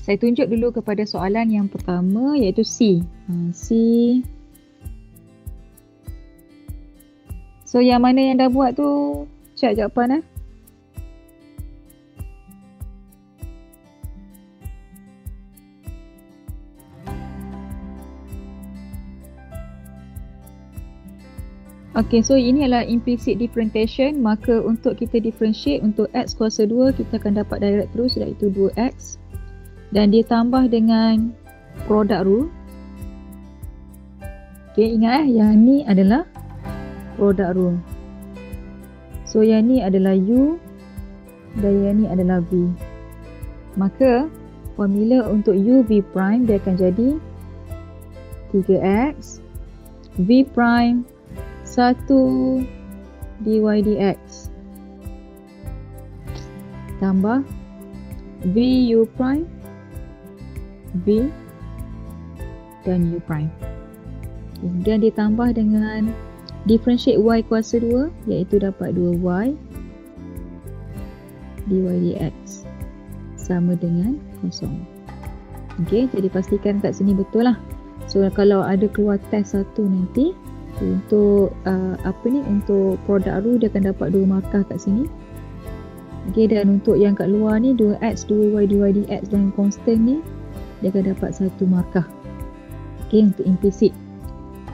Saya tunjuk dulu kepada soalan yang pertama iaitu C. C. So yang mana yang dah buat tu check jawapan Okay, so ini adalah implicit differentiation. Maka untuk kita differentiate untuk X kuasa 2, kita akan dapat direct terus iaitu 2X. Dan ditambah dengan product rule. Okay, ingat yang ni adalah product rule. So yang ni adalah U dan yang ni adalah V. Maka formula untuk U V prime dia akan jadi 3X V prime 1 dy dx tambah vu prime v dan u prime. Kemudian ditambah dengan differentiate y kuasa 2 iaitu dapat 2y dy dx sama dengan kosong. Okey, jadi pastikan kat sini betul lah. So kalau ada keluar test satu nanti untuk untuk produk rule dia akan dapat 2 markah kat sini. Okey, dan untuk yang kat luar ni 2x 2y dy dx dan constant ni dia akan dapat 1 markah. Okey, untuk implicit.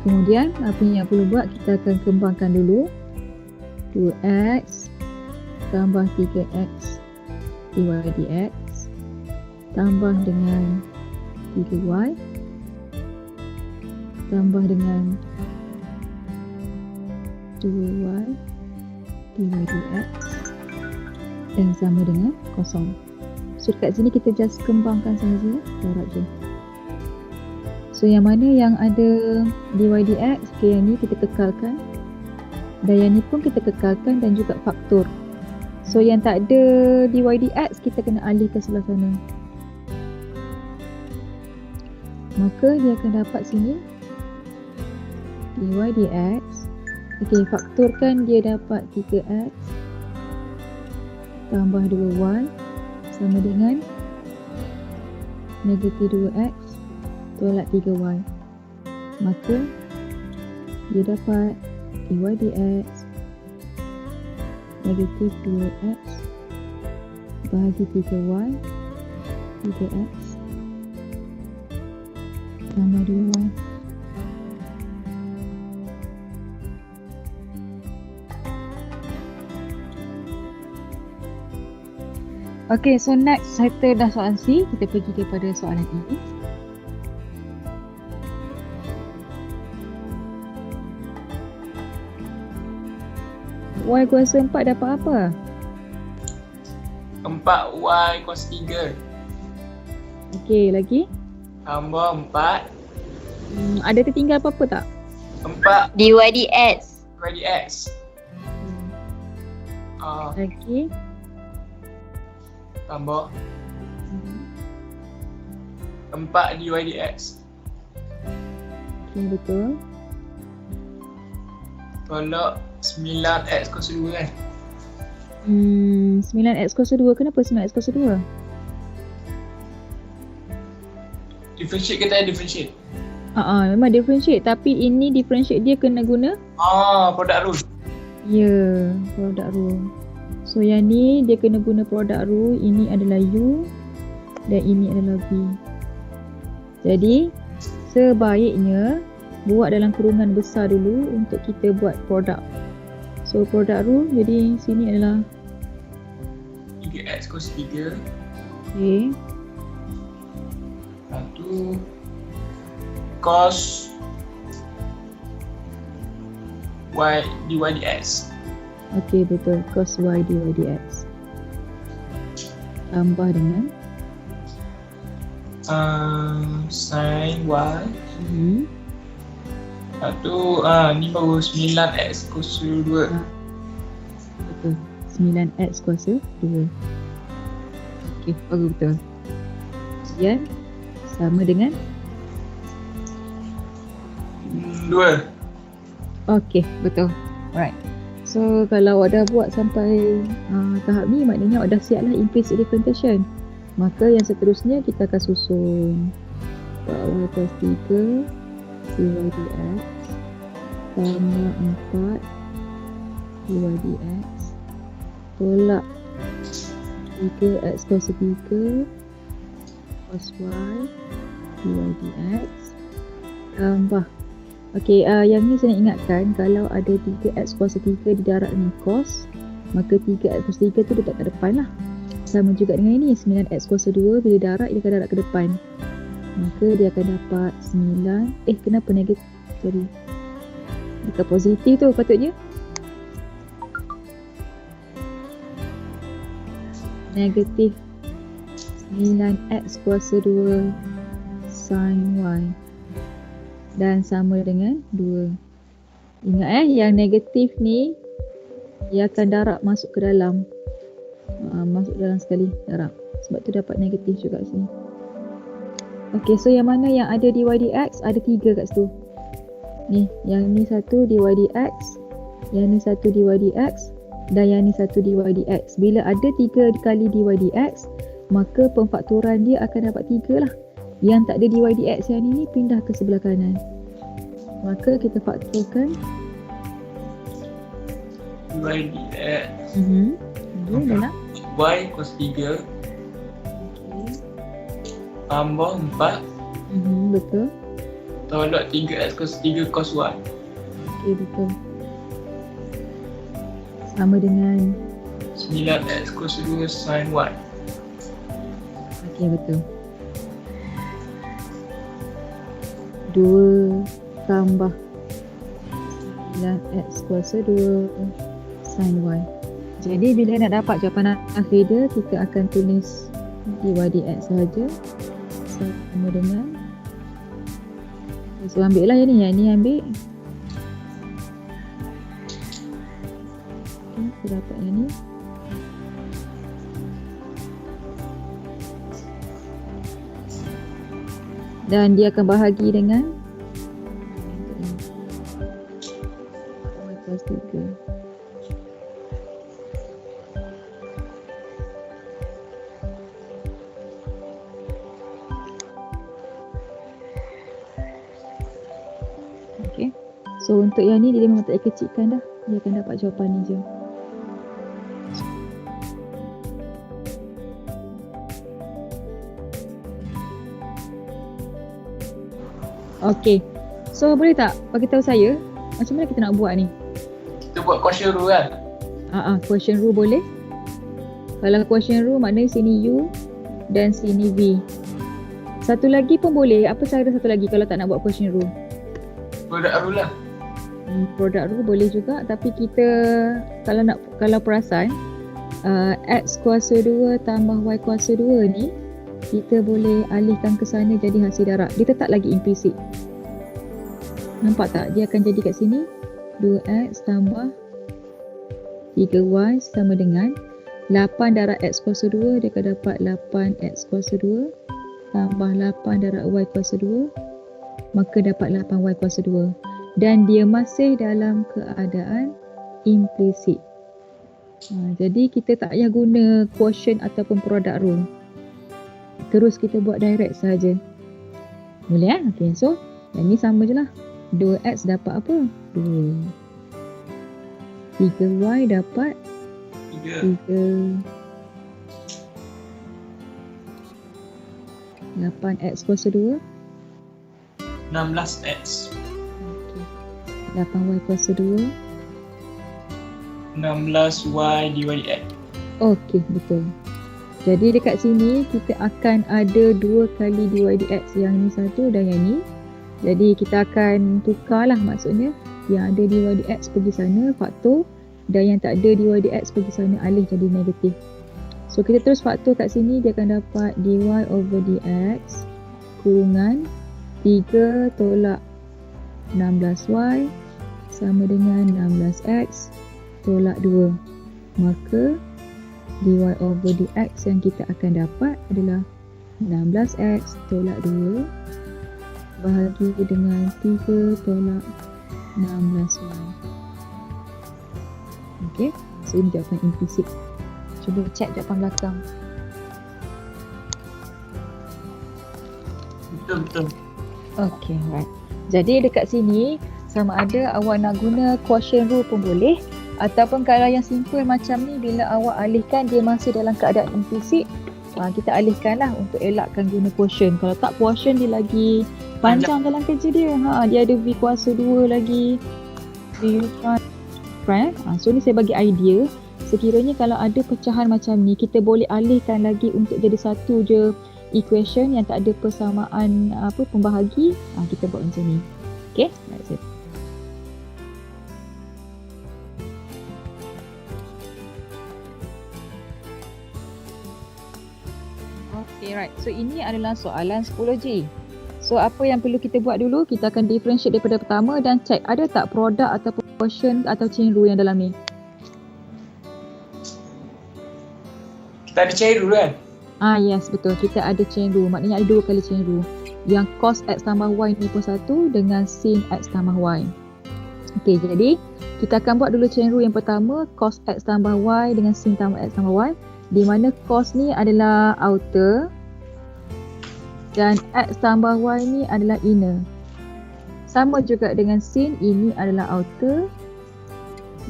Kemudian apa yang perlu buat, kita akan kembangkan dulu 2x tambah 3x dy dx tambah dengan 3y tambah dengan 2y dy dx dan sama dengan kosong. So kat sini kita just kembangkan sahaja, darab je. So yang mana yang ada dy dx, okay, yang ni kita kekalkan dan yang ni pun kita kekalkan dan juga faktor. So yang tak ada dy dx kita kena alih ke sebelah sana. Maka dia akan dapat sini dy dx. Okey, faktorkan dia dapat 3x tambah 2y sama dengan negatif 2x tolak 3y. Maka dia dapat dy dx negatif 2x bahagi 3y 3x tambah 2y. Okay, so next kita dah soalan C, kita pergi kepada soalan E. Y kuasa 4 dapat apa? 4y kuasa 3 Okay, lagi? tambah 4 ada tertinggal apa-apa tak? 4 dy dx dy dx. Lagi? Tambah 4 dy dx Okay, betul. tolak 9x kuasa 2 kan. 9x kuasa 2, kenapa 9x kuasa 2? Differentiate ke tak differentiate? Memang differentiate, tapi ini differentiate dia kena guna Product rule. ya, product rule. So yang ni dia kena guna product rule. Ini adalah U dan ini adalah V. Jadi sebaiknya buat dalam kurungan besar dulu untuk kita buat produk. So product rule, jadi sini adalah 3x kuasa 3 okay, 1 cos y dy dx okay, betul, cos y dy dx tambah dengan sin y ni baru 9x kuasa 2 betul, 9x kuasa 2. Okay, baru betul. Kemudian sama dengan 2. okay, betul. Alright. So kalau awak dah buat sampai tahap ni, maknanya awak dah siap lah implicit differentiation. Maka yang seterusnya kita akan susun y plus 3 dy dx tambah 4 dy dx tolak 3x kuasa 3 cos y dy dx tambah. Okey, yang ni saya nak ingatkan, kalau ada 3x kuasa 3 di darab dengan cos, maka 3x kuasa 3 tu letak kat depan lah. Sama juga dengan ini, 9x kuasa 2 bila darab dia akan darab ke depan. Maka dia akan dapat 9. Kenapa negatif? Sorry. Dekat positif tu patutnya. Negatif 9x kuasa 2 sin y. Dan sama dengan 2. Ingat yang negatif ni dia akan darab masuk ke dalam. Masuk dalam sekali darab. Sebab tu dapat negatif juga sini. Okey, so yang mana yang ada dy dx? Ada 3 kat situ. Ni, yang ni satu dy dx, yang ni satu dy dx dan yang ni satu dy dx. Bila ada 3 kali dy dx, maka pemfaktoran dia akan dapat 3 lah. Yang tak ada dy dx yang ni pindah ke sebelah kanan. Maka kita faktorkan dy dx dalam y cos 3 tambah 4 betul. tolak 3x cos 3 cos y. Okey, betul. Sama dengan 9x cos 2 sin y. okey, betul. 2 tambah 9x kuasa 2 sin y. Jadi bila nak dapat jawapan akhir dia, kita akan tulis dy dx sahaja sama dengan, so ambil lah yang ni ambil. Kita dapat yang ni. Dan dia akan bahagi dengan y plus 3. So untuk yang ni dia memang tak kecilkan dah. Dia akan dapat jawapan ni je. Okey. So boleh tak bagi tahu saya macam mana kita nak buat ni? Kita buat quotient rule kan? Quotient rule boleh. Kalau quotient rule maknanya sini U dan sini V. Satu lagi pun boleh. Apa cara satu lagi kalau tak nak buat quotient rule? Product rule lah. Product rule boleh juga, tapi kita kalau perasan x kuasa 2 tambah y kuasa 2 ni kita boleh alihkan ke sana jadi hasil darab. Dia tetap lagi implisit. Nampak tak? Dia akan jadi kat sini 2x tambah 3y sama dengan 8 darab x kuasa 2. Dia akan dapat 8x kuasa 2 tambah 8 darab y kuasa 2, maka dapat 8y kuasa 2. Dan dia masih dalam keadaan implisit. Jadi kita tak payah guna quotient ataupun product rule. Terus kita buat direct saja. Boleh kan? Okay, so yang ni sama je lah. 2x dapat apa? 2. 3y dapat 3. 8x kuasa 2 16x. 8y kuasa 2 16y dy dx. Okey, betul. Jadi dekat sini kita akan ada 2 kali dy dx. Yang ni satu dan yang ni. Jadi kita akan tukar lah, maksudnya yang ada dy dx pergi sana faktor, dan yang tak ada dy dx pergi sana alih jadi negatif. So kita terus faktor kat sini, dia akan dapat dy over dx kurungan 3 tolak 16y sama dengan 16x tolak 2. Maka dy over dx yang kita akan dapat adalah 16x tolak 2 bahagi dengan 3 tolak 16y. Okey, so ini jawapan implisit. Cuba cek jawapan belakang. Betul. Okay, right. Jadi dekat sini sama ada awak nak guna quotient rule pun boleh, ataupun kalau yang simple macam ni bila awak alihkan dia masih dalam keadaan implicit, kita alihkanlah untuk elakkan guna quotient. Kalau tak quotient dia lagi panjang dalam kerja dia. Dia ada V kuasa 2 lagi. V prime. So ni saya bagi idea. Sekiranya kalau ada pecahan macam ni, kita boleh alihkan lagi untuk jadi satu je equation yang tak ada persamaan pembahagi. Kita buat macam ni. Okay, that's it. Okay, right. So ini adalah soalan 10G. So apa yang perlu kita buat dulu, kita akan differentiate daripada pertama dan check ada tak produk atau quotient atau chain rule yang dalam ni. Kita ada chain rule kan? Yes, betul. Kita ada chain rule. Maknanya ada 2 kali chain rule. Yang cos X tambah Y ni pun satu dengan sin X tambah Y. Okay, jadi kita akan buat dulu chain rule yang pertama, cos X tambah Y dengan sin tambah X tambah Y. Di mana cos ni adalah outer dan X tambah Y ni adalah inner. Sama juga dengan sin, ini adalah outer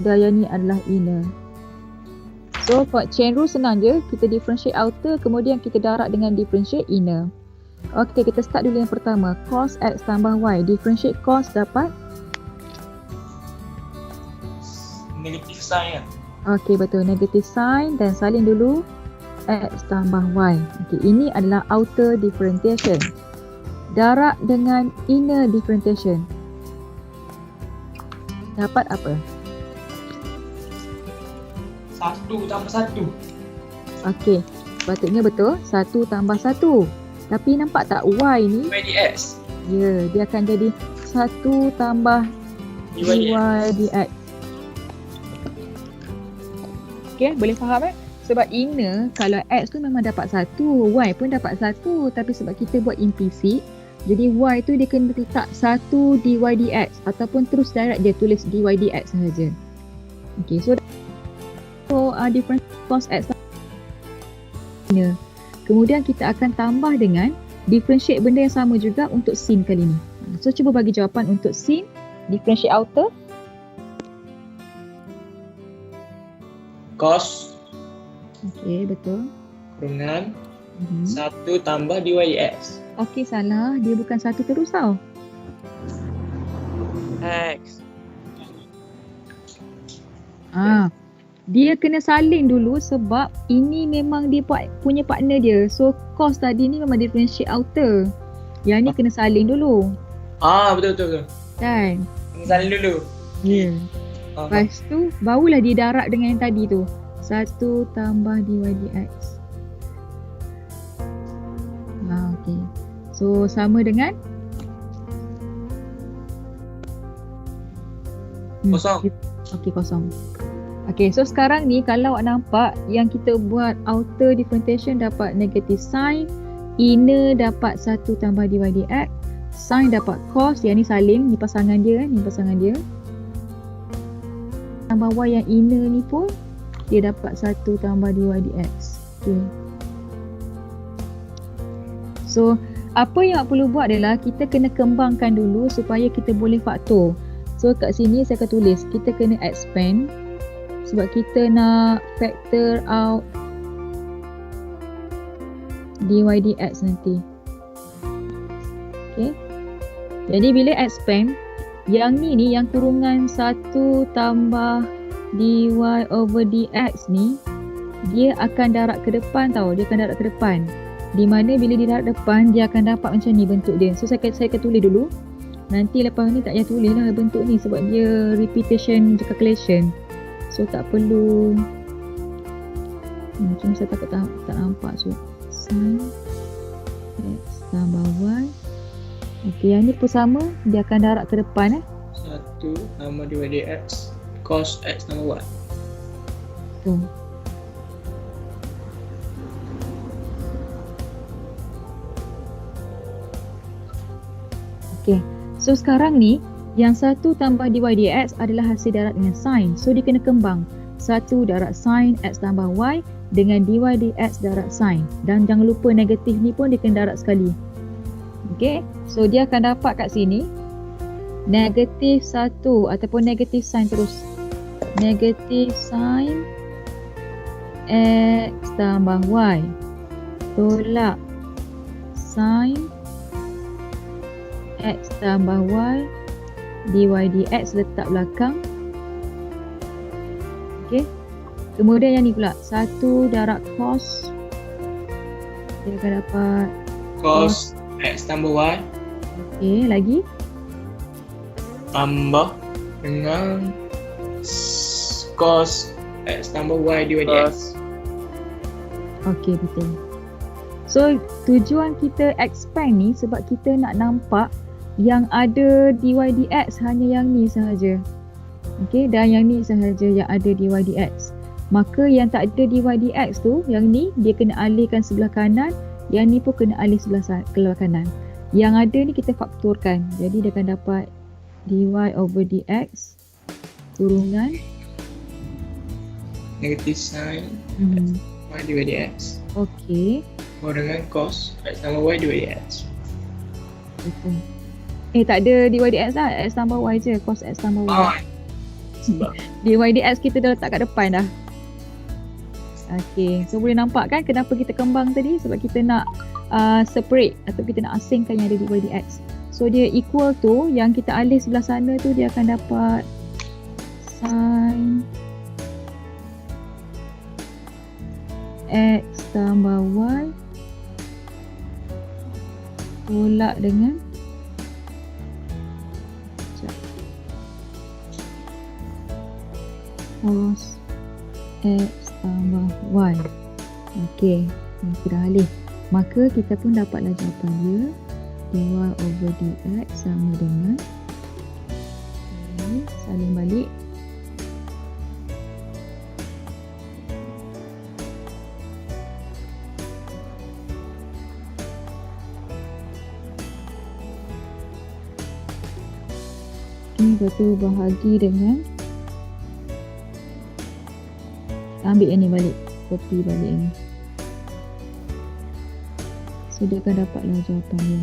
dan yang ni adalah inner. So buat chain rule senang je, kita differentiate outer kemudian kita darab dengan differentiate inner. Okay, kita start dulu yang pertama, cos X tambah Y, differentiate cos dapat Negative sign kan? Okay, betul, negative sign dan salin dulu X tambah Y. Okay, ini adalah outer differentiation. Darab dengan inner differentiation. Dapat apa? 1 tambah 1. Okey, patutnya betul 1 tambah 1. Tapi nampak tak Y ni? Y dx. Ya, dia akan jadi 1 tambah dy dx. Okey, boleh faham eh? Sebab inner kalau X tu memang dapat 1, Y pun dapat 1. Tapi sebab kita buat implicit, jadi Y tu dia kena letak 1 dy dx ataupun terus direct dia tulis dy dx sahaja. Okey, so different cos X inner. Kemudian kita akan tambah dengan differentiate benda yang sama juga untuk sin kali ni. So cuba bagi jawapan untuk sin, differentiate outer. Cos. Okey, betul. Kurungan 1 tambah dy dx. Okey, salah. Dia bukan 1 terus tau. X. Dia kena salin dulu sebab ini memang dia punya partner dia. So cos tadi ni memang differentiate outer. Yang ni kena salin dulu. Betul. Kan? Kena salin dulu. Ya. Lepas tu barulah dia darab dengan yang tadi tu. 1 tambah dy dx. Okey. So sama dengan kosong. Okey, kosong. Okey, so sekarang ni kalau awak nampak yang kita buat outer differentiation dapat negative sign, inner dapat 1 tambah dy dx, sin dapat cos, yang ni salin, ni pasangan dia kan, ni pasangan dia. Tambah y yang inner ni pun dia dapat 1 tambah dy dx. Okey. So apa yang awak perlu buat adalah kita kena kembangkan dulu supaya kita boleh faktor. So kat sini saya akan tulis kita kena expand sebab kita nak factor out dy dx nanti. Okay. Jadi bila expand, yang ni yang kurungan 1 tambah dy over dx ni, dia akan darab ke depan tau. Dia akan darab ke depan. Di mana bila dia darab depan, dia akan dapat macam ni bentuk dia. So saya akan tulis dulu. Nanti lepas ni tak payah tulis lah bentuk ni sebab dia repetition calculation. So tak perlu. Cuma saya takut tak nampak. So sin x tambah y. Okey, yang ni pun sama. Dia akan darab ke depan 1 tambah dy dx cos x tambah y. Tu. Okey. So sekarang ni yang 1 tambah dy dx adalah hasil darab dengan sin. So dia kena kembang. 1 darab sin x tambah y dengan dy dx darab sin. Dan jangan lupa negatif ni pun dia kena darab sekali. Okay, so dia akan dapat kat sini negatif 1 ataupun negatif sign terus. Negatif sign X tambah Y tolak sin X tambah Y dy dx letak belakang. Okay, kemudian yang ni pula 1 darab cos, dia akan dapat Cos X tambah Y okay, lagi tambah dengan cos X tambah Y dy dx. okay, betul. So tujuan kita expand ni sebab kita nak nampak yang ada dy dx hanya yang ni sahaja. Okay, dan yang ni sahaja yang ada dy dx. Maka yang tak ada dy dx tu, yang ni dia kena alihkan sebelah kanan, yang ni pun kena alih sebelah kanan. Yang ada ni kita faktorkan. Jadi dia akan dapat dy over dx kurungan Negatif sin Y dy dx. Okay, Dengan cos X tambah Y dy dx. betul. Tak ada dy dx lah, x tambah y je, cos x tambah y. Sebab dy dx kita dah letak kat depan dah. Okay, so boleh nampak kan kenapa kita kembang tadi? Sebab kita nak separate atau kita nak asingkan yang ada dy dx. So dia equal tu, yang kita alih sebelah sana tu dia akan dapat sin X tambah Y tolak dengan cos X tambah Y. Okey, kita dah alih. Maka kita pun dapatlah jawapan dia, dy over dx sama dengan ini, saling balik ini, lepas tu bahagi dengan ambil yang ni balik, copy balik ni. So dia akan dapatlah jawapan dia.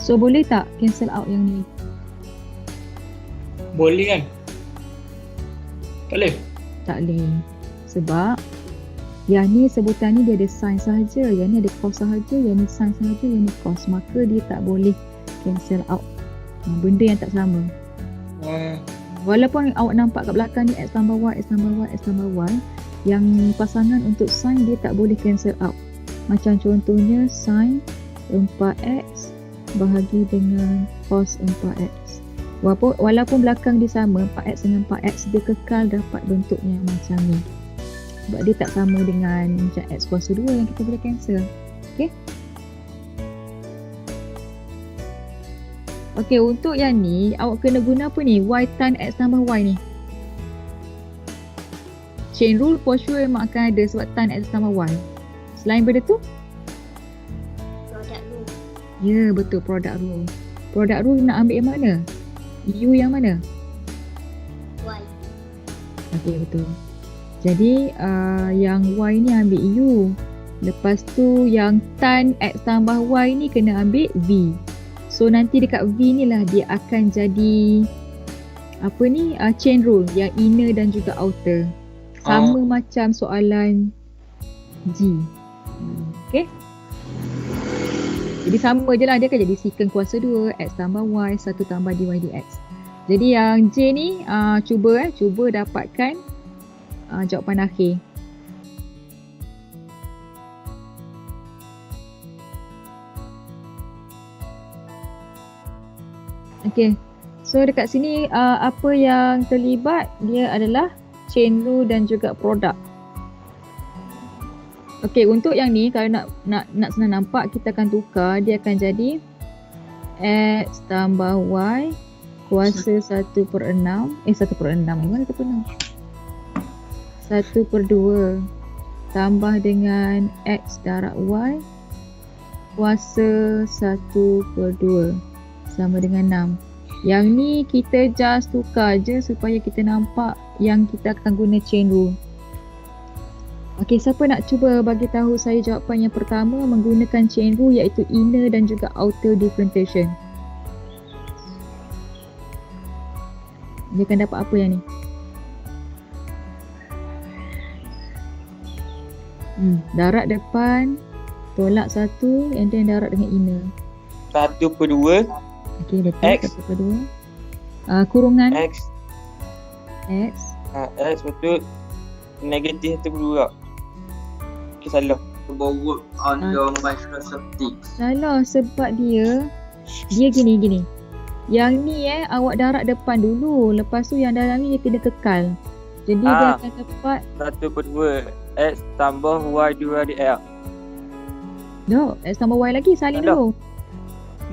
So boleh tak cancel out yang ni? boleh kan? Tak boleh? Tak boleh. Sebab yang ni sebutan ni dia ada sin sahaja, yang ni ada cos sahaja, yang ni sin sahaja, yang ni cos. Maka dia tak boleh cancel out. Benda yang tak sama. Walaupun awak nampak kat belakang ni x tambah y, x tambah y, x tambah y, yang pasangan untuk sin dia tak boleh cancel out. Macam contohnya sin 4x bahagi dengan cos 4x. Walaupun belakang dia sama, 4x dengan 4x, dia kekal dapat bentuknya macam ni. Sebab dia tak sama dengan macam x kuasa 2 yang kita boleh cancel. Okay? Okay, untuk yang ni, awak kena guna apa ni? Y tan x tambah y ni. Chain rule for sure memang akan ada sebab tan x tambah y. Selain benda tu? Product rule. Ya, betul, product rule. Product rule nak ambil yang mana? U yang mana? Y. Okay, betul. Jadi, yang y ni ambil U. Lepas tu, yang tan x tambah y ni kena ambil V. So, nanti dekat V ni lah dia akan jadi apa ni? Chain rule yang inner dan juga outer. Sama macam soalan G. Okay? Jadi sama je lah, dia akan jadi secant kuasa 2, x tambah y, 1 tambah dy dx. Jadi yang J ni cuba dapatkan jawapan akhir. Okay, so dekat sini apa yang terlibat dia adalah chain rule dan juga produk. Okay, untuk yang ni kalau nak senang nampak, kita akan tukar. Dia akan jadi x tambah y kuasa 1/6. 1/6. Mana 1/6? 1/2 tambah dengan x darab y kuasa 1/2 sama dengan 6. Yang ni kita just tukar je supaya kita nampak yang kita akan guna chain rule. Okey, siapa nak cuba bagi tahu saya jawapan yang pertama menggunakan chain rule iaitu inner dan juga outer differentiation. Dia akan dapat apa yang ni? Darat depan tolak 1 and then darat dengan inner. 1/2 Okey, betul. X. 1/2. Kurungan X. X. X betul. Negatif 1/2 tak? Okay, salah. About work on your Microsoft Teams. Salah sebab dia gini. Yang ni awak darat depan dulu. Lepas tu yang dalam ni dia kena kekal. Jadi dia akan dapat 1/2 X tambah Y /L. X tambah Y lagi. Salin Tak ada. dulu.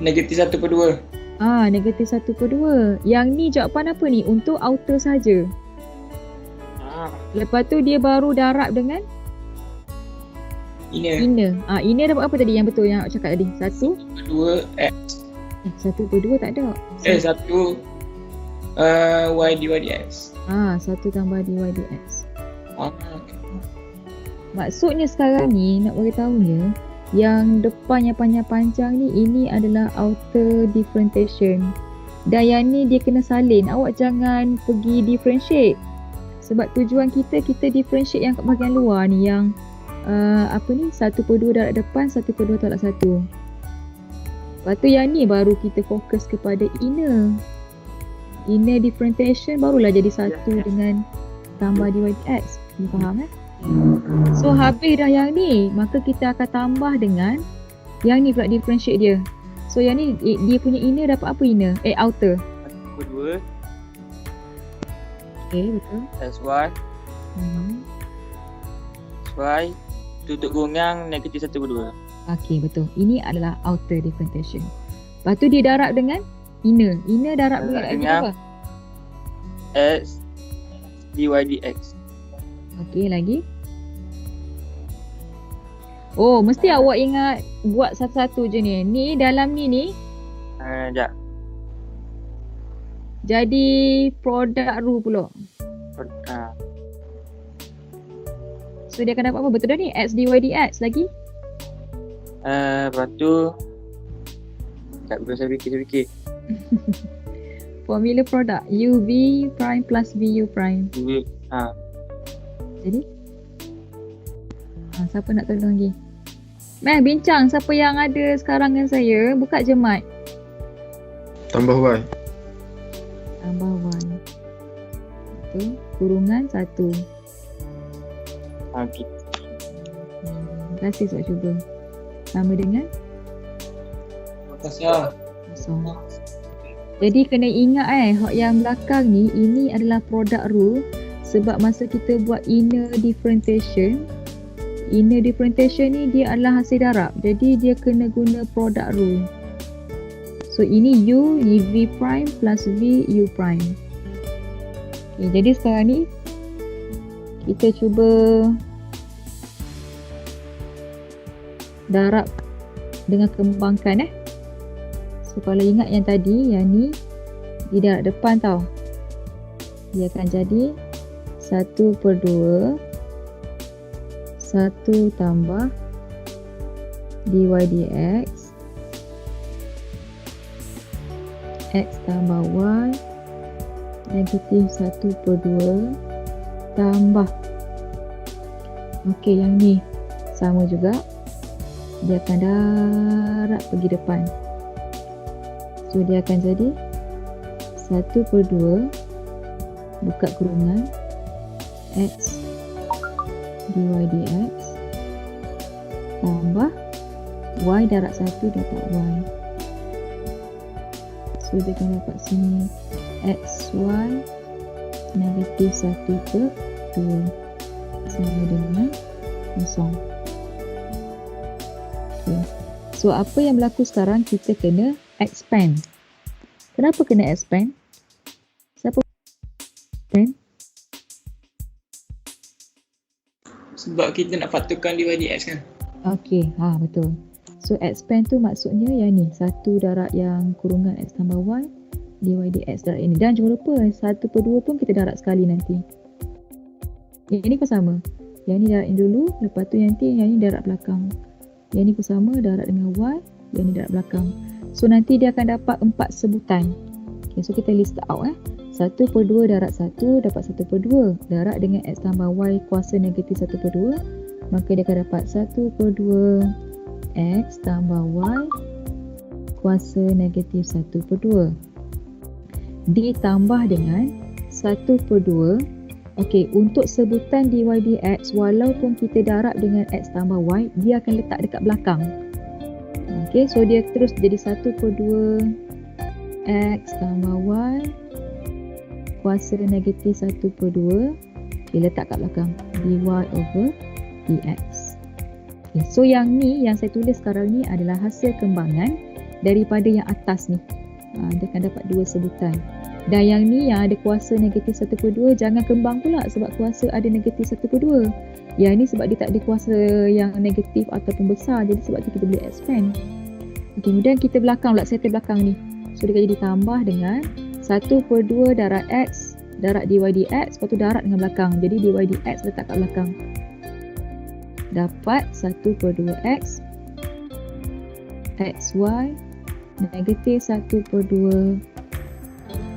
Negatif 1/2. Negatif 1/2. Yang ni jawapan apa ni? Untuk outer saja. Lepas tu dia baru darab dengan Inner. inner. Inner dapat apa tadi yang betul yang awak cakap tadi? 1? 2 X. 1/2 tak ada. 1 Y dx. 1 tambah dy dx. Okay. Maksudnya sekarang ni nak beritahunya yang depan yang panjang-panjang ni ini adalah outer differentiation. Dan yang ni dia kena salin. Awak jangan pergi differentiate. Sebab tujuan kita differentiate yang kat bahagian luar ni yang 1/2 darat depan, 1/2 tolak 1. Lepas tu yang ni baru kita fokus kepada inner. Inner differentiation barulah jadi 1 dengan tambah dy dx. You faham So habis dah yang ni, maka kita akan tambah dengan yang ni pula differentiate dia. So yang ni dia punya inner dapat apa inner? Outer. 1/2 Okay, betul. SY Y tutup kurungan negatif 1/2. Okay, betul. Ini adalah outer differentiation. Lepas tu dia darab dengan inner. Inner darab dengan apa? X dy dx. Okay, lagi. Oh, mesti awak ingat buat satu-satu je ni. Ni dalam ni Sekejap. jadi product rule pula. So dia akan dapat apa? Betul dah ni? X dy dx lagi. Lepas tu sekejap, saya fikir. Formula product u v prime plus vu prime. Jadi siapa nak tolong lagi? Bincang siapa yang ada sekarang dengan saya. Buka je mic. Tambah Y. Tambah y. Betul. Kurungan 1. Okay. Terima kasih sebab cuba. Sama dengan Pasal kosong. Jadi kena ingat hak yang belakang ni ini adalah product rule sebab masa kita buat inner differentiation ni dia adalah hasil darab. Jadi dia kena guna product rule. So ini u v prime plus v u prime. Okay, jadi sekarang ni kita cuba darab dengan kembangkan So kalau ingat yang tadi, yang ni di darab depan tau. Dia akan jadi 1/2 1 tambah dy dx x tambah y negatif 1/2 tambah. Okey, yang ni sama juga. Dia akan darab pergi depan. So dia akan jadi 1/2 buka kurungan x dy dx tambah y darab 1 dapat y. So dia akan dapat sini xy negatif 1/2 sama dengan 0. Okay. So apa yang berlaku sekarang, kita kena expand. Kenapa kena expand? Siapa expand? sebab kita nak faktorkan dy dx kan. Okey, betul. So expand tu maksudnya yang ni, 1 darab yang kurungan x tambah y dy dx darab ini. Dan jangan lupa 1/2 pun kita darab sekali nanti. Yang ni pun sama. Yang ni darat ni dulu, lepas tu nanti yang ni darat belakang. Yang ni bersama darat dengan Y, yang ni darat belakang. So nanti dia akan dapat 4 sebutan. Okay, so kita list out 1/2 darat 1 dapat 1/2 darat dengan X tambah Y kuasa negatif 1/2. Maka dia akan dapat 1/2 X tambah Y kuasa negatif 1/2 ditambah dengan 1/2. Okey, untuk sebutan dy dx, walaupun kita darab dengan X tambah Y, dia akan letak dekat belakang. Okey, so dia terus jadi 1/2 X tambah Y kuasa negatif 1/2 dia letak kat belakang dy over dx. Okay, so yang ni yang saya tulis sekarang ni adalah hasil kembangan daripada yang atas ni. Dia akan dapat 2 sebutan. Dan yang ni yang ada kuasa negatif 1/2 jangan kembang pula sebab kuasa ada negatif 1/2. Yang ni sebab dia tak ada kuasa yang negatif ataupun besar, jadi sebab tu kita boleh expand. Okay, kemudian kita belakang pula, settle belakang ni. So dia akan jadi tambah dengan 1/2 darat X darat dy dx, lepas tu darat dengan belakang. Jadi dy dx letak kat belakang. Dapat 1/2 X xy negatif 1/2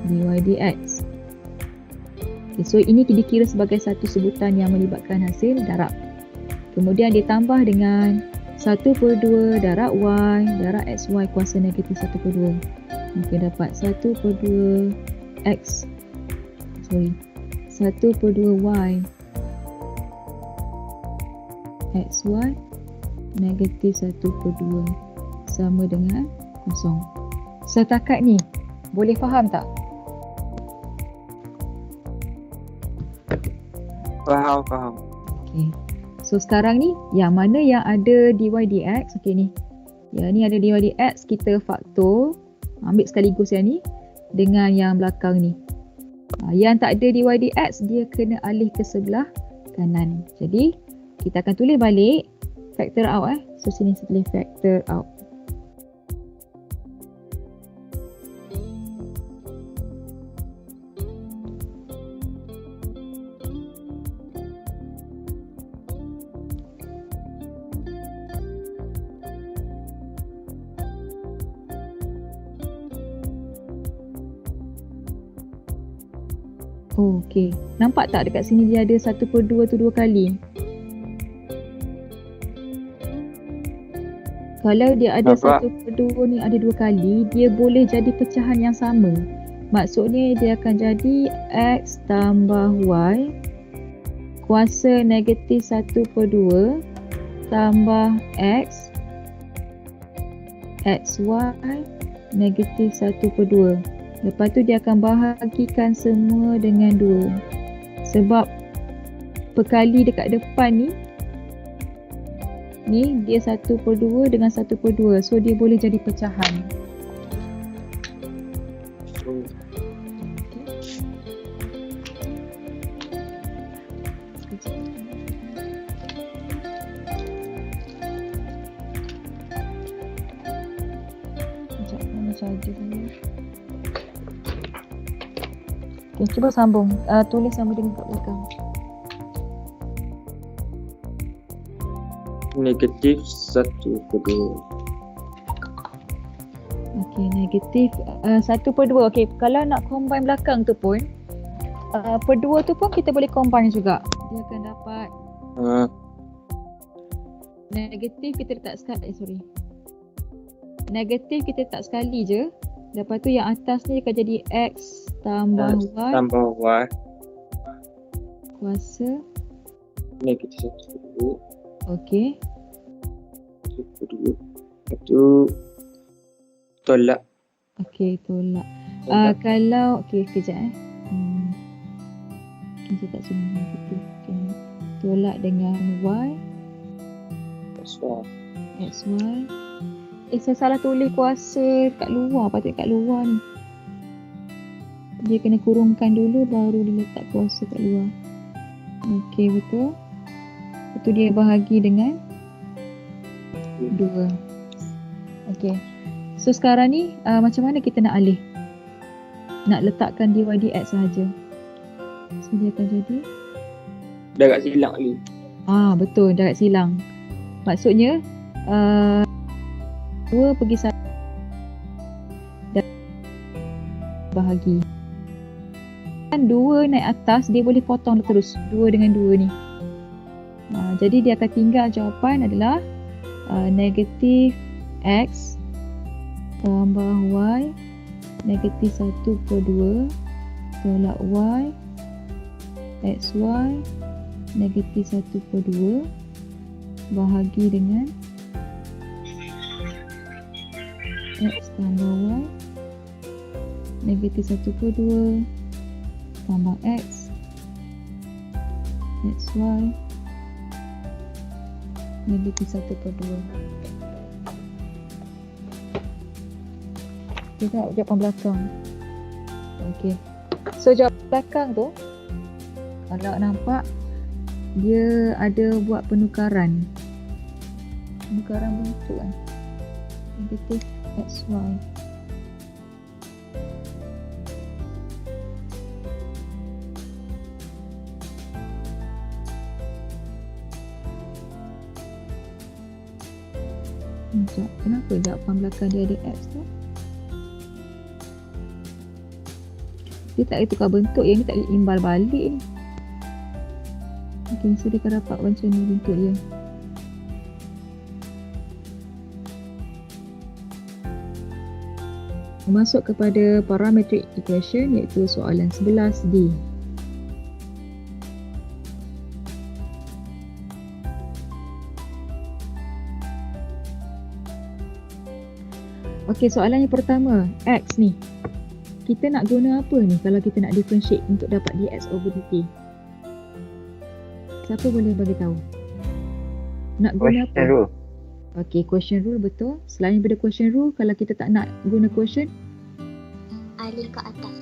dy dx. Okay, so ini dikira sebagai satu sebutan yang melibatkan hasil darab. Kemudian ditambah dengan 1/2 darat y darat xy kuasa negatif 1/2. Maka dapat 1/2 x 1/2 y xy negatif 1/2 sama dengan kosong. Setakat ni boleh faham tak? Faham. Okay. So sekarang ni yang mana yang ada dy dx, okay ni. Yang ni ada dy dx, kita faktor, ambil sekaligus yang ni dengan yang belakang ni. Yang tak ada dy dx, dia kena alih ke sebelah kanan. Jadi kita akan tulis balik factor out So sini saya tulis factor out. Oh, okey. Nampak tak dekat sini dia ada 1/2 tu 2 kali? Kalau dia ada 1/2 ni ada 2 kali, dia boleh jadi pecahan yang sama. Maksudnya dia akan jadi X tambah Y kuasa negatif 1/2 tambah X XY negatif 1/2. Lepas tu dia akan bahagikan semua dengan 2. Sebab perkali dekat depan ni dia 1/2 dengan 1/2. So dia boleh jadi pecahan. Sekejap, mana charger saya? Okay, cuba sambung. Tulis sama dengan kat belakang. Negatif 1/2. Okey, negatif 1/2. Okey, kalau nak combine belakang tu pun per 2 tu pun kita boleh combine juga. Dia akan dapat negatif kita letak sekali. Negatif kita letak sekali je. Lepas tu yang atas ni akan jadi X tambah Y tambah Y kuasa negatif 1/2. okey. 1/2. Lepas tu tolak. Okey, tolak. Kalau okey kejap kita tak sini negatif. Okay. Tolak dengan Y XY. Saya salah tulis kuasa kat luar, patut kat luar ni. Dia kena kurungkan dulu baru dia letak kuasa kat luar. Okey, betul. Lepas tu dia bahagi dengan 2. Okey. So sekarang ni macam mana kita nak alih? Nak letakkan dy dx sahaja. So dia akan jadi Dah kat silang lagi. Betul, darab silang. Maksudnya 2 pergi 1 dan bahagi. Kan 2 naik atas, dia boleh potong terus 2 dengan 2 ni. Jadi dia akan tinggal jawapan adalah negatif X tambah Y negatif 1/2 tolak Y XY negatif 1/2 bahagi dengan X tambah Y negatif 1/2 tambah X XY negatif 1/2. Kita jawapan belakang. Okey. So jawapan belakang tu, kalau nampak dia ada buat penukaran bentuk kan. Negatif XY. Kenapa jawapan belakang dia ada X tu? Dia tak boleh tukar bentuk, yang ni tak boleh imbal balik ni. Okay, so dia akan dapat macam ni bentuk dia. Masuk kepada parametric equation iaitu soalan 11D. Okey, soalan yang pertama, X ni. Kita nak guna apa ni kalau kita nak differentiate untuk dapat dx over dt? Siapa boleh bagi tahu? Nak guna Question apa? rule. Okey, quotient rule betul. Selain daripada quotient rule, kalau kita tak nak guna quotient, Alih ke atas.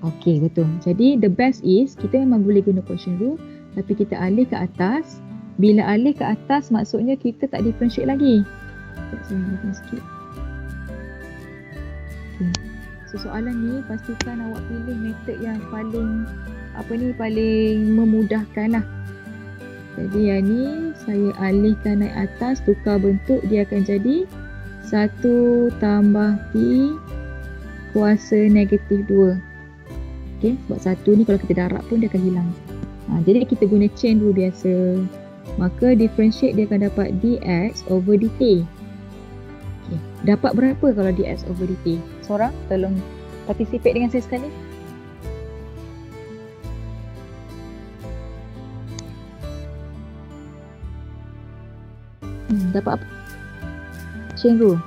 okey, betul. Jadi the best is kita memang boleh guna quotient rule, tapi kita alih ke atas. Bila alih ke atas maksudnya kita tak differentiate lagi. Saya lupa sikit. Okay. So soalan ni pastikan awak pilih metod yang paling paling memudahkan lah. Jadi yang ni saya alihkan naik atas, tukar bentuk, dia akan jadi 1 tambah T kuasa negatif 2. Okay, sebab 1 ni kalau kita darab pun dia akan hilang. Jadi kita guna chain rule biasa. Maka differentiate dia akan dapat dx over dt. Okay. Dapat berapa kalau dx over dt? Seorang tolong participate dengan saya sekali. Dapat apa? Chain rule.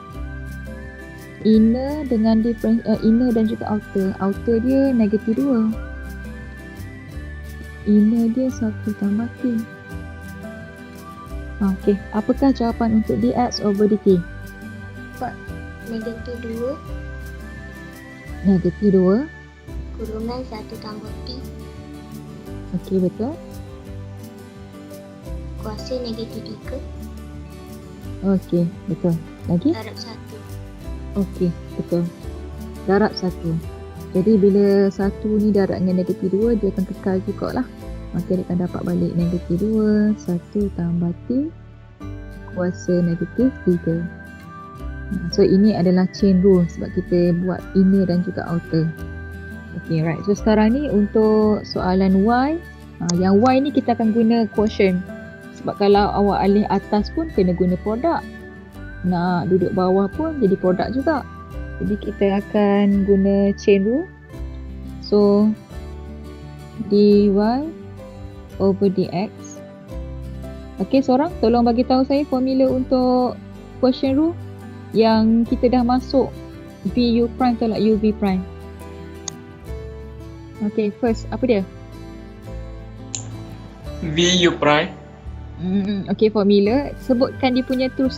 Inner dengan inner dan juga outer. Outer dia negatif 2. Inner dia 1 tambah T. Okey, apakah jawapan untuk dx over dt? Negatif 2 Negatif 2. kurungan 1 tambah T Okey, betul. kuasa negatif 3 Okey, betul. Lagi? darab 1. Okey, betul. Darab 1. Jadi bila 1 ni darab dengan negatif 2, dia akan kekal juga lah. Maka dia akan dapat balik negatif 2, 1 tambah T kuasa negatif 3. So ini adalah chain rule sebab kita buat inner dan juga outer. Okay, right. So sekarang ni untuk soalan Y. Yang Y ni kita akan guna quotient. Sebab kalau awak alih atas pun kena guna produk. Nak duduk bawah pun jadi produk juga. Jadi kita akan guna chain rule. So dy over dx. Okay, seorang tolong bagi tahu saya formula untuk quotient rule yang kita dah masuk vu prime tolak uv prime. Okay, first apa dia? VU prime. Okay, formula. Sebutkan dia punya tools.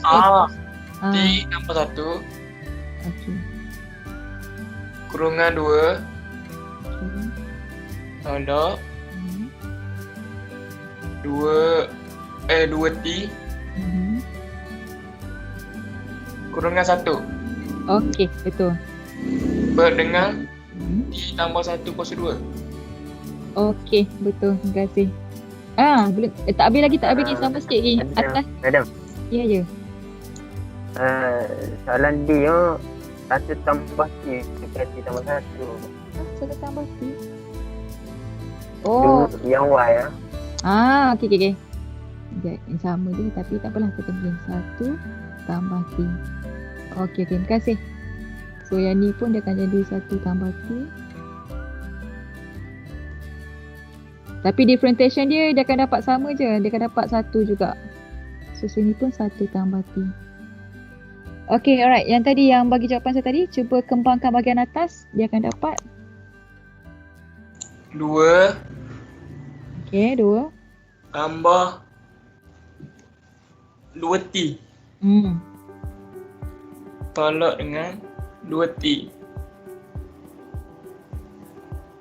T tambah 1 Okay. kurungan 2 Okay. tolak 2T kurungan 1 Okay, betul. ber dengan T tambah 1 kuasa 2. Okay, betul. Terima kasih. Belum, tak habis lagi, sama sikit lagi. Atas, Madam, ya je. soalan dia 1 tambah T berkati tambah 1. Satu tambah T. Oh, Yang Y ya. okey. Sekejap, yang sama je tapi tak apalah, kita boleh 1 tambah T. Okey, terima kasih. So yang ni pun dia akan jadi 1 tambah T. Tapi differentiation dia akan dapat sama je. Dia akan dapat 1 juga. So sini pun 1 tambah T. Okay, alright. Yang tadi yang bagi jawapan saya tadi, cuba kembangkan bahagian atas. Dia akan dapat 2 okay, 2. tambah 2T tolak dengan 2T.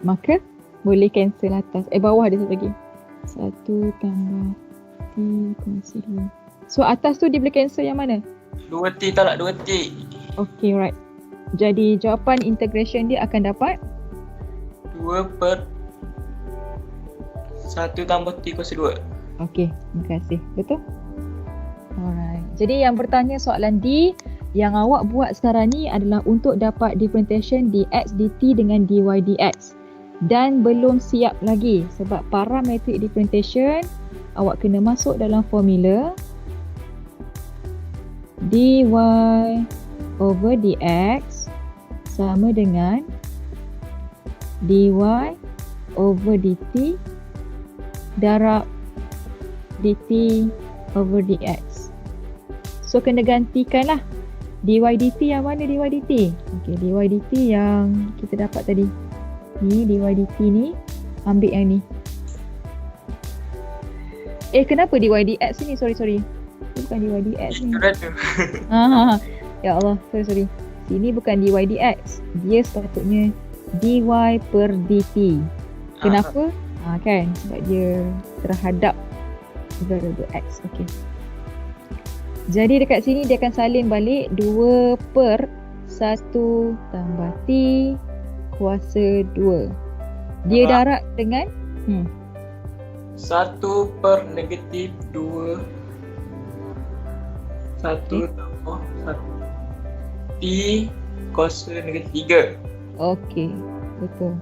Maka boleh cancel atas. Bawah dia satu lagi. 1 tambah T kuasa 2. So atas tu dia boleh cancel yang mana? 2T tolak 2T. Okay, right. Jadi jawapan integration dia akan dapat 2 per 1 tambah T kuasa 2. okay, terima kasih. Betul? Alright. Jadi yang bertanya soalan D, yang awak buat sekarang ni adalah untuk dapat differentiation dx dt dengan dy dx. Dan belum siap lagi sebab parametric differentiation awak kena masuk dalam formula dy over dx sama dengan dy over dt darab dt over dx. So kena gantikan lah dy dt yang mana dy dt? Okay, dy dt yang kita dapat tadi. Ni dy dt ni, ambil yang ni. Kenapa dy dx ni? Sorry. Bukan dy dx ni. Ya Allah, sorry. Sini bukan dy dx. Dia sepatutnya dy per dt. Kenapa? Kan? Sebab dia terhadap variable x. Okay. Jadi dekat sini dia akan salin balik 2 per 1 tambah T kuasa 2. Dia darab dengan 1 per negatif 2 1 tambah 1 T kuasa negatif 3. Okey, betul.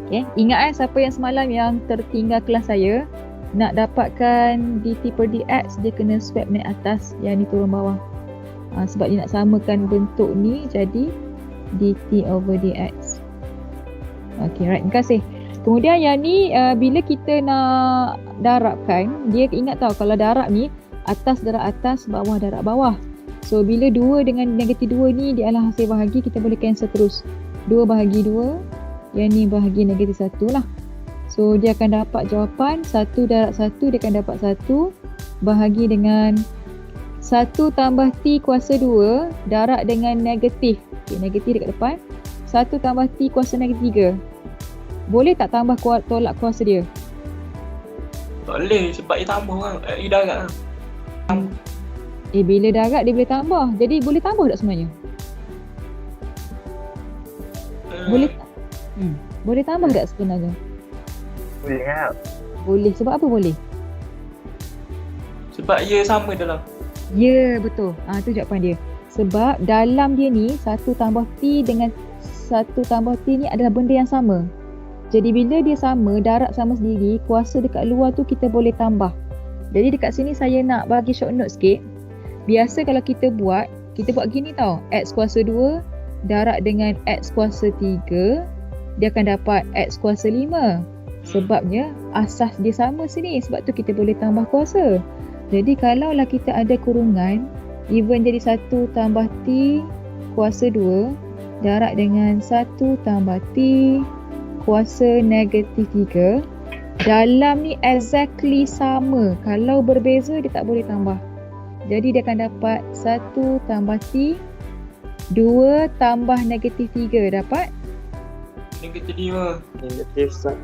Okay, ingat siapa yang semalam yang tertinggal kelas saya, nak dapatkan dt per dx dia kena swap naik atas, yang ni turun bawah. Sebab dia nak samakan bentuk ni jadi dt over dx. Okey, right, terima kasih. Kemudian yang ni bila kita nak darabkan, dia ingat tahu kalau darab ni atas darab atas, bawah darab bawah. So bila 2 dengan negatif 2 ni dia adalah hasil bahagi, kita boleh cancel terus. 2 bahagi 2, yang ni bahagi negatif 1 lah. So dia akan dapat jawapan 1 darab 1, dia akan dapat 1 bahagi dengan 1 tambah T kuasa 2 darab dengan negatif. Okay, negatif dekat depan. 1 tambah T kuasa negatif 3. Boleh tak tambah tolak kuasa dia? Tak boleh sebab dia tambah kan. Dia darab kan. Bila darab dia boleh tambah. Jadi boleh tambah tak sebenarnya? Boleh tak? Boleh tambah tak sebenarnya? Boleh lah. Boleh. Sebab apa boleh? Sebab ia sama dalam. Ya, betul. Tu jawapan dia. Sebab dalam dia ni 1 tambah T dengan 1 tambah T ni adalah benda yang sama. Jadi bila dia sama, darab sama sendiri, kuasa dekat luar tu kita boleh tambah. Jadi dekat sini saya nak bagi short note sikit. Biasa kalau kita buat gini tau. X kuasa 2 darab dengan X kuasa 3, dia akan dapat X kuasa 5. Sebabnya asas dia sama sini. Sebab tu kita boleh tambah kuasa. Jadi kalaulah kita ada kurungan, even jadi 1 tambah T kuasa 2 darab dengan 1 tambah T kuasa negatif 3, dalam ni exactly sama. Kalau berbeza dia tak boleh tambah. Jadi dia akan dapat 1 tambah T 2 tambah negatif 3 dapat Negatif 5. Negatif 1.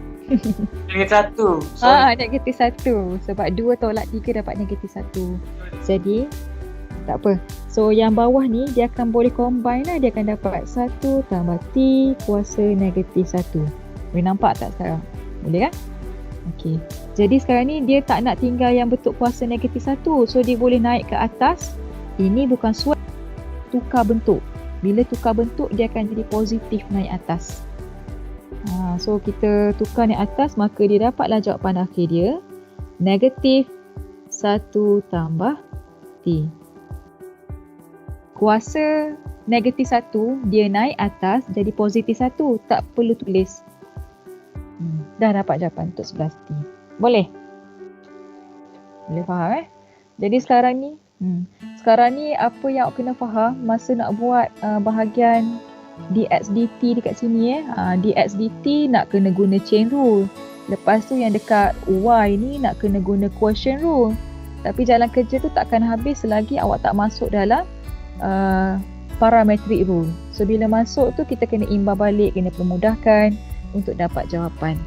Negatif 1. Sorry. Negatif 1. Sebab 2 tolak 3 dapat negatif 1. Jadi tak apa. So yang bawah ni dia akan boleh combine lah. Dia akan dapat 1 tambah T kuasa negatif 1. Boleh nampak tak sekarang? Boleh kan? Okey. Jadi sekarang ni dia tak nak tinggal yang bentuk kuasa negatif 1. So dia boleh naik ke atas. Ini bukan swipe, tukar bentuk. Bila tukar bentuk dia akan jadi positif naik atas. So kita tukar naik atas, maka dia dapatlah jawapan akhir dia. Negatif 1 tambah T. Kuasa negatif 1 dia naik atas jadi positif 1. Tak perlu tulis. Dah dapat jawapan untuk 11T. Boleh? Boleh faham Jadi sekarang ni apa yang awak kena faham masa nak buat bahagian dx dt dekat sini dx dt nak kena guna chain rule. Lepas tu yang dekat y ni nak kena guna quotient rule. Tapi jalan kerja tu takkan habis selagi awak tak masuk dalam parametric rule. So bila masuk tu kita kena imbang balik, kena permudahkan untuk dapat jawapan.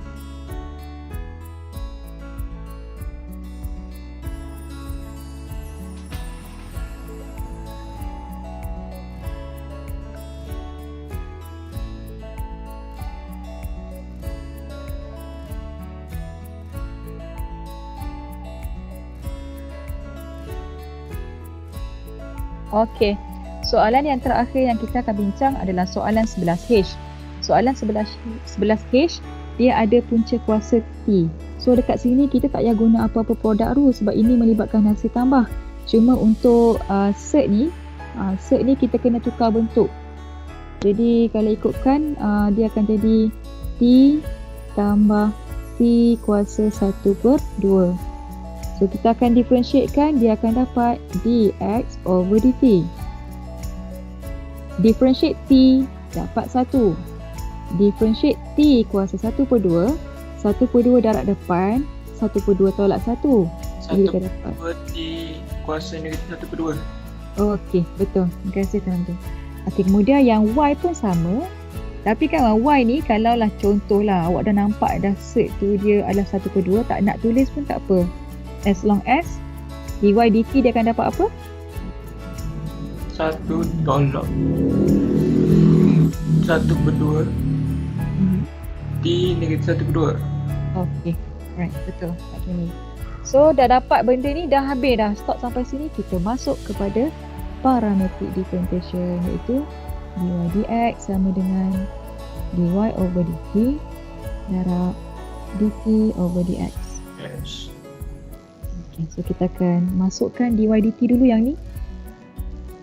Okey, soalan yang terakhir yang kita akan bincang adalah soalan 11H. Soalan 11H, dia ada punca kuasa T. So dekat sini kita tak payah guna apa-apa product rule sebab ini melibatkan hasil tambah. Cuma untuk cert ni kita kena tukar bentuk. Jadi kalau ikutkan dia akan jadi T tambah T kuasa 1/2. So kita akan differentiatekan, dia akan dapat dx over dt. Differentiate T dapat 1. Differentiate T kuasa 1/2. 1/2 darab depan, 1/2 tolak 1. Jadi kita dapat 1/2 T kuasa negatif 1/2. Okey, betul. Terima kasih tuan-tuan. Okey, kemudian yang y pun sama. Tapi kan y ni kalaulah contohlah awak dah nampak dah cert tu dia adalah 1/2, tak nak tulis pun tak apa. As long as dy dt dia akan dapat apa? 1 tolak 1/2 T negatif 1/2. Okey, alright, betul. Macam ni. So dah dapat benda ni, dah habis dah. Stop sampai sini, kita masuk kepada parametric differentiation, iaitu dy dx sama dengan dy over dt darab dt over dx. Yes. Okay, so kita akan masukkan dy dt dulu yang ni.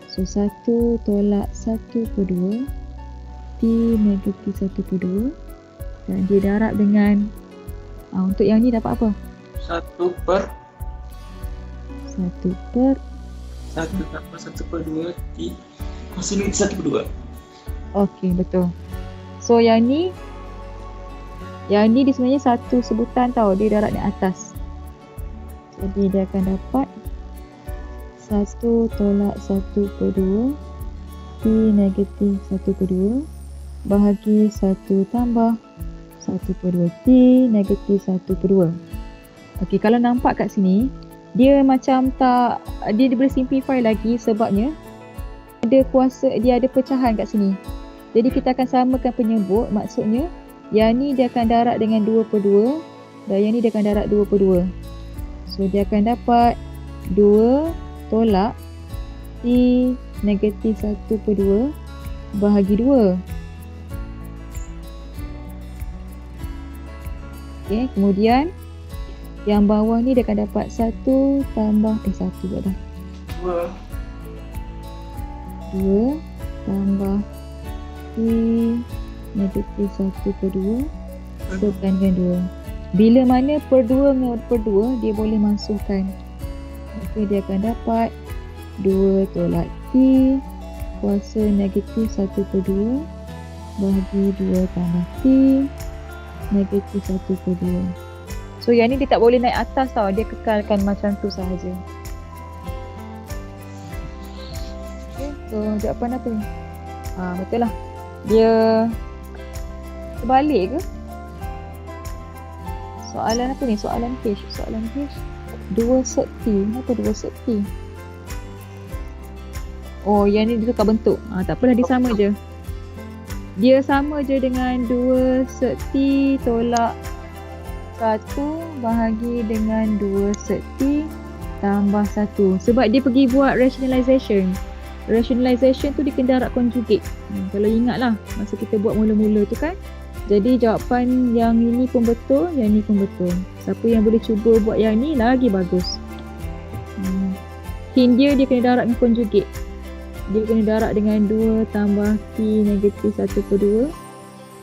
So 1 tolak 1/2 T negatif 1/2 dan dia darab dengan untuk yang ni dapat apa? 1 tambah 1/2 T kuasa negatif 1/2. Okey, betul. So yang ni dia sebenarnya satu sebutan tau, dia darab di atas. Jadi dia akan dapat 1 tolak 1/2 T negatif 1/2 bahagi 1 tambah 1/2 T negatif 1/2. Okey, kalau nampak kat sini dia macam tak, dia boleh simplify lagi sebabnya ada kuasa, dia ada pecahan kat sini. Jadi kita akan samakan penyebut, maksudnya yang ni dia akan darab dengan 2/2 dan yang ni dia akan darab 2/2. So dia akan dapat 2 tolak T negatif 1/2 bahagi 2. Okay, kemudian yang bawah ni dia akan dapat 1 tambah 1 buat dah. 2 tambah T negatif 1/2 masukkan dengan 2. Bila mana per 2 dengan per 2 dia boleh masukkan. Maka dia akan dapat 2 tolak T kuasa negatif 1/2 bahagi 2 tambah T negatif 1/2. So yang ni dia tak boleh naik atas tau, dia kekalkan macam tu sahaja. Okay, so jawapan apa ni? Betul lah. Dia terbalik ke? Soalan apa ni? Soalan H. 2 sec T. Kenapa 2 sec T? Oh, yang ni dia tukar bentuk. Tak apalah, dia sama je. Dia sama je dengan 2 sec T tolak 1 bahagi dengan 2 sekti tambah 1. Sebab dia pergi buat rationalization. Rationalization tu dia kena darab conjugate. Kalau ingatlah masa kita buat mula-mula tu kan. Jadi jawapan yang ini pun betul, yang ini pun betul. Siapa yang boleh cuba buat yang ni lagi bagus. Hint dia kena darab dengan conjugate. Dia kena darab dengan 2 tambah T negatif 1/2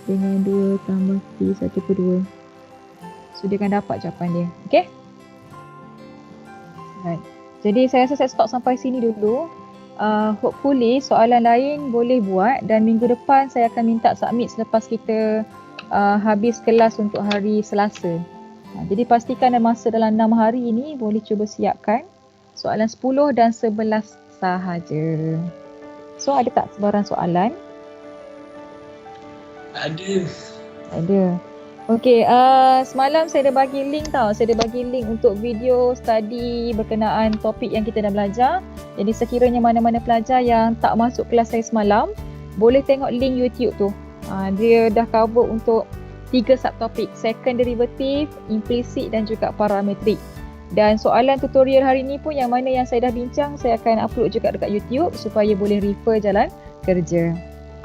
dengan 2 tambah T 1/2. So dia akan dapat jawapan dia. Okay? Right. Jadi saya rasa saya stop sampai sini dulu. Hopefully soalan lain boleh buat dan minggu depan saya akan minta submit selepas kita habis kelas untuk hari Selasa. Jadi pastikan dalam masa dalam 6 hari ini boleh cuba siapkan soalan 10 dan 11 sahaja. So ada tak sebarang soalan? Ada. Ada. Okey, semalam saya dah bagi link tau. Saya dah bagi link untuk video study berkenaan topik yang kita dah belajar. Jadi sekiranya mana-mana pelajar yang tak masuk kelas saya semalam, boleh tengok link YouTube tu. Dia dah cover untuk 3 subtopik, second derivative, implicit dan juga parametrik. Dan soalan tutorial hari ni pun yang mana yang saya dah bincang, saya akan upload juga dekat YouTube supaya boleh refer jalan kerja.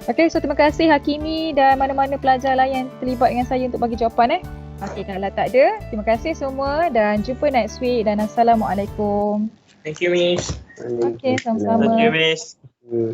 Okey, so terima kasih Hakimi dan mana-mana pelajar lain yang terlibat dengan saya untuk bagi jawapan. Okey, kalau tak ada, terima kasih semua dan jumpa next week dan Assalamualaikum. Thank you, Miss. Okey, sama-sama. Thank you, Miss. Hmm.